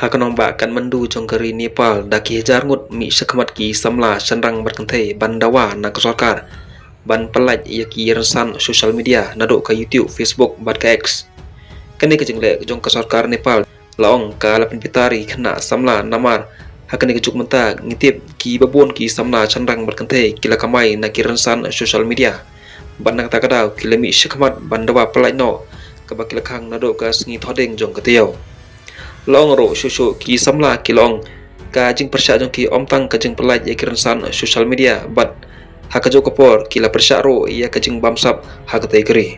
Hakanong ba kan mandu jong kari Nepal daki hajar ngut mi sekamat ki samla chanrang berkenthe bandawa nak sarkar ban pelaj ia ki rensan social media nado ka YouTube, Facebook bat ka X. Kani ka jingle jong ka sarkar Nepal laong ka lapin pitari khana samla namar hakani ka juk menta ngitip ki babon ki samla chanrang berkenthe kila kamai nak ki rensan social media ban nak takadaw kila mi sekamat bandawa pelaj no ka bakila khang nado ka sngi thodeng jong ka tiyaw. Long ro susu ki samla ki long ka jing persya jong ki om tang ka jing pelaj ya kiran san social media but haka jo kapor ki la persya ro ya ka jing bamsap haka tai keri.